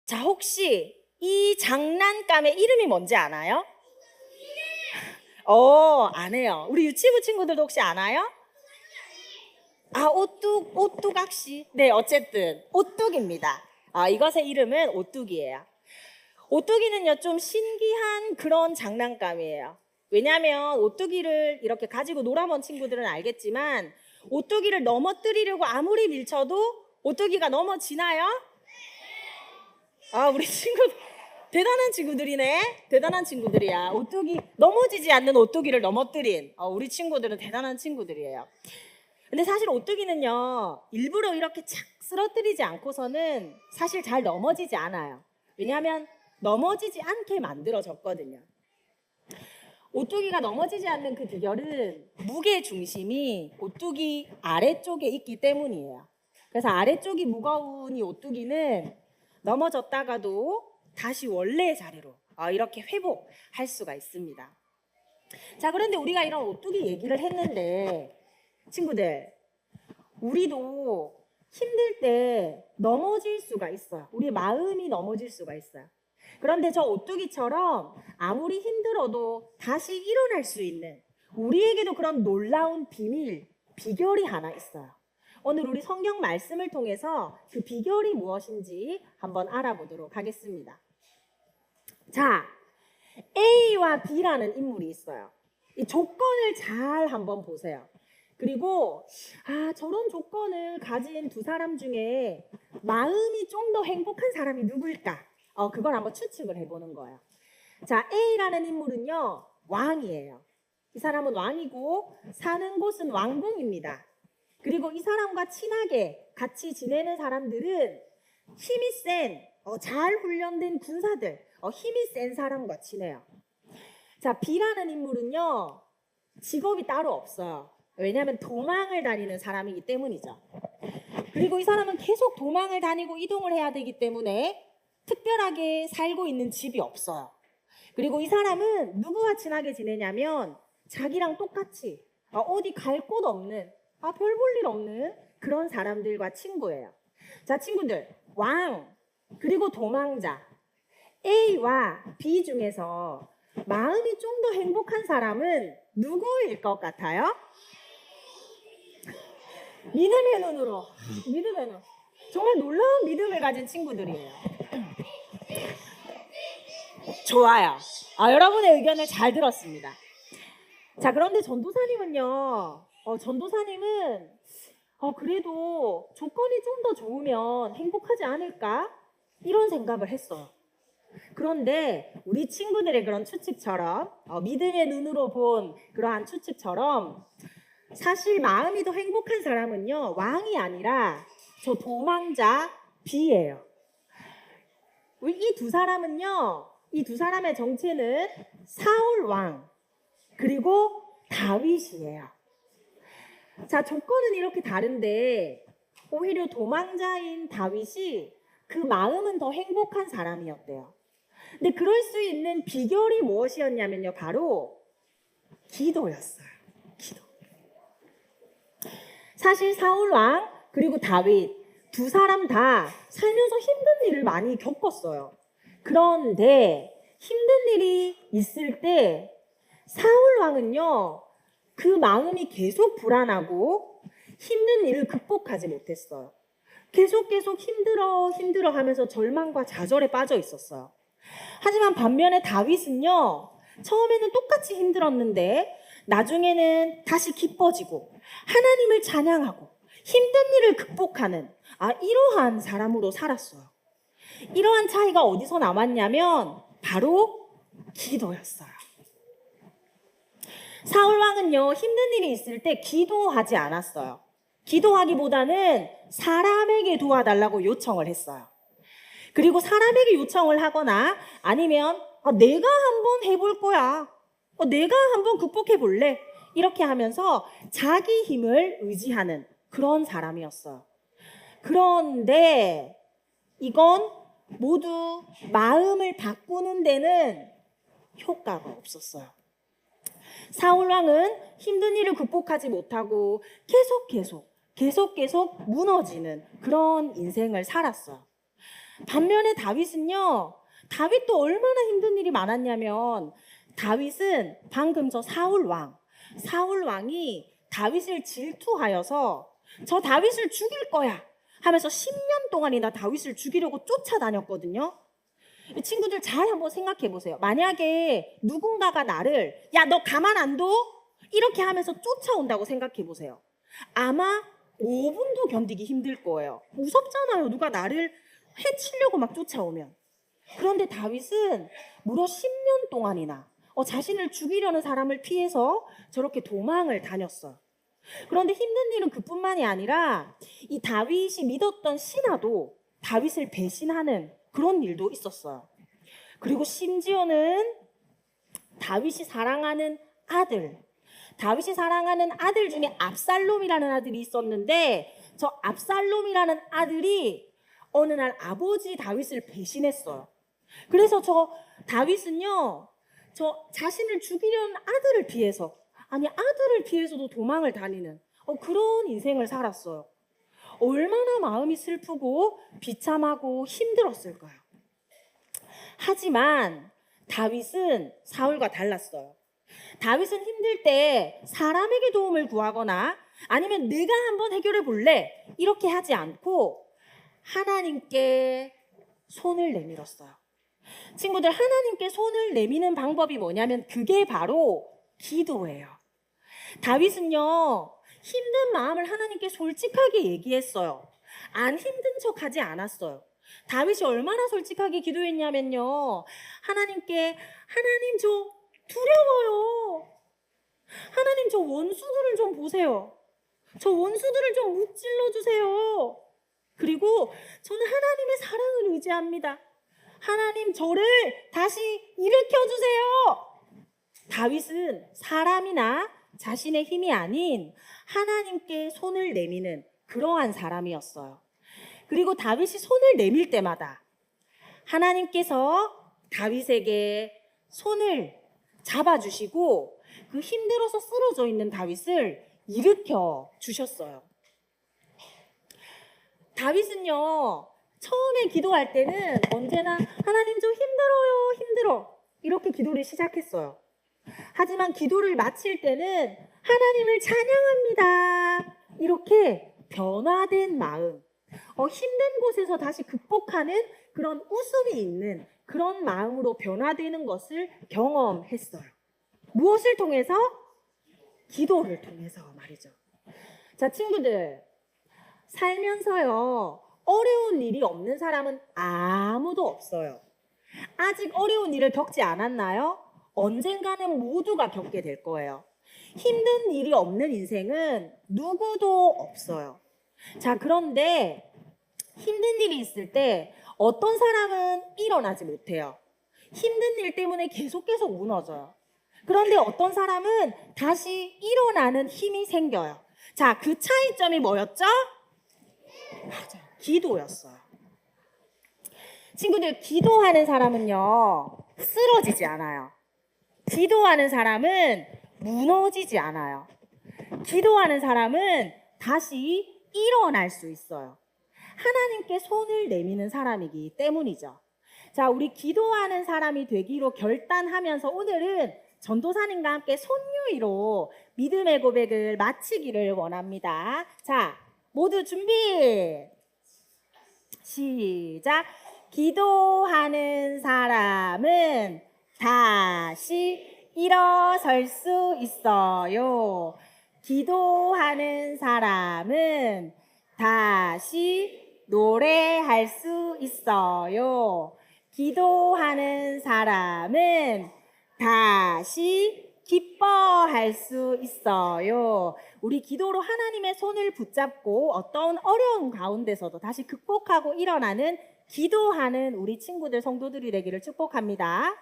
자, 혹시 이 장난감의 이름이 뭔지 아나요? 안 해요. 우리 유치부 친구들도 혹시 아나요? 아, 오뚜각시. 네, 어쨌든 오뚜기입니다. 이것의 이름은 오뚜기예요. 오뚜기는요, 좀 신기한 그런 장난감이에요. 왜냐하면 오뚜기를 이렇게 가지고 놀아본 친구들은 알겠지만 오뚜기를 넘어뜨리려고 아무리 밀쳐도 오뚜기가 넘어지나요? 우리 친구들 대단한 친구들이네. 대단한 친구들이야. 오뚜기 넘어지지 않는 오뚜기를 넘어뜨린 우리 친구들은 대단한 친구들이에요. 근데 사실 오뚜기는요, 일부러 이렇게 착 쓰러뜨리지 않고서는 사실 잘 넘어지지 않아요. 왜냐하면 넘어지지 않게 만들어졌거든요. 오뚜기가 넘어지지 않는 그 비결은 무게 중심이 오뚜기 아래쪽에 있기 때문이에요. 그래서 아래쪽이 무거운 이 오뚜기는 넘어졌다가도 다시 원래의 자리로 이렇게 회복할 수가 있습니다. 자, 그런데 우리가 이런 오뚜기 얘기를 했는데 친구들, 우리도 힘들 때 넘어질 수가 있어요. 우리 마음이 넘어질 수가 있어요. 그런데 저 오뚜기처럼 아무리 힘들어도 다시 일어날 수 있는 우리에게도 그런 놀라운 비결이 하나 있어요. 오늘 우리 성경 말씀을 통해서 그 비결이 무엇인지 한번 알아보도록 하겠습니다. 자, A와 B라는 인물이 있어요. 이 조건을 잘 한번 보세요. 그리고 저런 조건을 가진 두 사람 중에 마음이 좀 더 행복한 사람이 누구일까? 그걸 한번 추측을 해보는 거예요. 자, A라는 인물은요, 왕이에요. 이 사람은 왕이고 사는 곳은 왕궁입니다. 그리고 이 사람과 친하게 같이 지내는 사람들은 힘이 센, 잘 훈련된 군사들, 힘이 센 사람과 지내요. 자, B라는 인물은요, 직업이 따로 없어요. 왜냐하면 도망을 다니는 사람이기 때문이죠. 그리고 이 사람은 계속 도망을 다니고 이동을 해야 되기 때문에 특별하게 살고 있는 집이 없어요. 그리고 이 사람은 누구와 친하게 지내냐면 자기랑 똑같이 어디 갈 곳 없는, 별 볼 일 없는 그런 사람들과 친구예요. 자, 친구들, 왕 그리고 도망자 A와 B 중에서 마음이 좀 더 행복한 사람은 누구일 것 같아요? 믿음의 눈으로. 믿음의 눈. 정말 놀라운 믿음을 가진 친구들이에요. 좋아요. 여러분의 의견을 잘 들었습니다. 자, 그런데 전도사님은요. 전도사님은 그래도 조건이 좀 더 좋으면 행복하지 않을까? 이런 생각을 했어요. 그런데 우리 친구들의 그런 추측처럼 믿음의 눈으로 본 그러한 추측처럼 사실 마음이 더 행복한 사람은요, 왕이 아니라 저 도망자 B예요. 이 두 사람은요, 이 두 사람의 정체는 사울 왕 그리고 다윗이에요. 자, 조건은 이렇게 다른데 오히려 도망자인 다윗이 그 마음은 더 행복한 사람이었대요. 근데 그럴 수 있는 비결이 무엇이었냐면요, 바로 기도였어요. 기도. 사실 사울 왕 그리고 다윗 두 사람 다 살면서 힘든 일을 많이 겪었어요. 그런데 힘든 일이 있을 때 사울 왕은요, 그 마음이 계속 불안하고 힘든 일을 극복하지 못했어요. 계속 힘들어 하면서 절망과 좌절에 빠져 있었어요. 하지만 반면에 다윗은요, 처음에는 똑같이 힘들었는데 나중에는 다시 기뻐지고 하나님을 찬양하고 힘든 일을 극복하는 이러한 사람으로 살았어요. 이러한 차이가 어디서 나왔냐면 바로 기도였어요. 사울 왕은요, 힘든 일이 있을 때 기도하지 않았어요. 기도하기보다는 사람에게 도와달라고 요청을 했어요. 그리고 사람에게 요청을 하거나 아니면 내가 한번 해볼 거야. 내가 한번 극복해 볼래. 이렇게 하면서 자기 힘을 의지하는 그런 사람이었어요. 그런데 이건 모두 마음을 바꾸는 데는 효과가 없었어요. 사울 왕은 힘든 일을 극복하지 못하고 계속 무너지는 그런 인생을 살았어요. 반면에 다윗은요. 다윗도 얼마나 힘든 일이 많았냐면 다윗은 방금 저 사울 왕이 다윗을 질투하여서 저 다윗을 죽일 거야 하면서 10년 동안이나 다윗을 죽이려고 쫓아다녔거든요. 이 친구들 잘 한번 생각해 보세요. 만약에 누군가가 나를 야, 너 가만 안 둬? 이렇게 하면서 쫓아온다고 생각해 보세요. 아마 5분도 견디기 힘들 거예요. 무섭잖아요. 누가 나를 해치려고 막 쫓아오면. 그런데 다윗은 무려 10년 동안이나 자신을 죽이려는 사람을 피해서 저렇게 도망을 다녔어요. 그런데 힘든 일은 그뿐만이 아니라 이 다윗이 믿었던 신하도 다윗을 배신하는 그런 일도 있었어요. 그리고 심지어는 다윗이 사랑하는 아들 중에 압살롬이라는 아들이 있었는데 저 압살롬이라는 아들이 어느 날 아버지 다윗을 배신했어요. 그래서 저 다윗은요, 저 자신을 죽이려는 아들을 피해서도 도망을 다니는 그런 인생을 살았어요. 얼마나 마음이 슬프고 비참하고 힘들었을까요? 하지만 다윗은 사울과 달랐어요. 다윗은 힘들 때 사람에게 도움을 구하거나 아니면 내가 한번 해결해 볼래 이렇게 하지 않고 하나님께 손을 내밀었어요. 친구들, 하나님께 손을 내미는 방법이 뭐냐면 그게 바로 기도예요. 다윗은요, 힘든 마음을 하나님께 솔직하게 얘기했어요. 안 힘든 척 하지 않았어요. 다윗이 얼마나 솔직하게 기도했냐면요, 하나님께 하나님 저 두려워요. 하나님 저 원수들을 좀 보세요. 저 원수들을 좀 무찔러 주세요. 그리고 저는 하나님의 사랑을 의지합니다. 하나님 저를 다시 일으켜 주세요. 다윗은 사람이나 자신의 힘이 아닌 하나님께 손을 내미는 그러한 사람이었어요. 그리고 다윗이 손을 내밀 때마다 하나님께서 다윗에게 손을 잡아주시고 그 힘들어서 쓰러져 있는 다윗을 일으켜 주셨어요. 다윗은요, 처음에 기도할 때는 언제나 하나님 저 힘들어 이렇게 기도를 시작했어요. 하지만 기도를 마칠 때는 하나님을 찬양합니다 이렇게 변화된 마음, 힘든 곳에서 다시 극복하는 그런 웃음이 있는 그런 마음으로 변화되는 것을 경험했어요. 무엇을 통해서? 기도를 통해서 말이죠. 자, 친구들, 살면서요, 어려운 일이 없는 사람은 아무도 없어요. 아직 어려운 일을 겪지 않았나요? 언젠가는 모두가 겪게 될 거예요. 힘든 일이 없는 인생은 누구도 없어요. 자, 그런데 힘든 일이 있을 때 어떤 사람은 일어나지 못해요. 힘든 일 때문에 계속 무너져요. 그런데 어떤 사람은 다시 일어나는 힘이 생겨요. 자, 그 차이점이 뭐였죠? 맞아요. 기도였어요. 친구들, 기도하는 사람은요, 쓰러지지 않아요. 기도하는 사람은 무너지지 않아요. 기도하는 사람은 다시 일어날 수 있어요. 하나님께 손을 내미는 사람이기 때문이죠. 자, 우리 기도하는 사람이 되기로 결단하면서 오늘은 전도사님과 함께 손유이로 믿음의 고백을 마치기를 원합니다. 자, 모두 준비! 시작! 기도하는 사람은 다시 일어설 수 있어요. 기도하는 사람은 다시 노래할 수 있어요. 기도하는 사람은 다시 기뻐할 수 있어요. 우리 기도로 하나님의 손을 붙잡고 어떤 어려운 가운데서도 다시 극복하고 일어나는 기도하는 우리 친구들, 성도들이 되기를 축복합니다.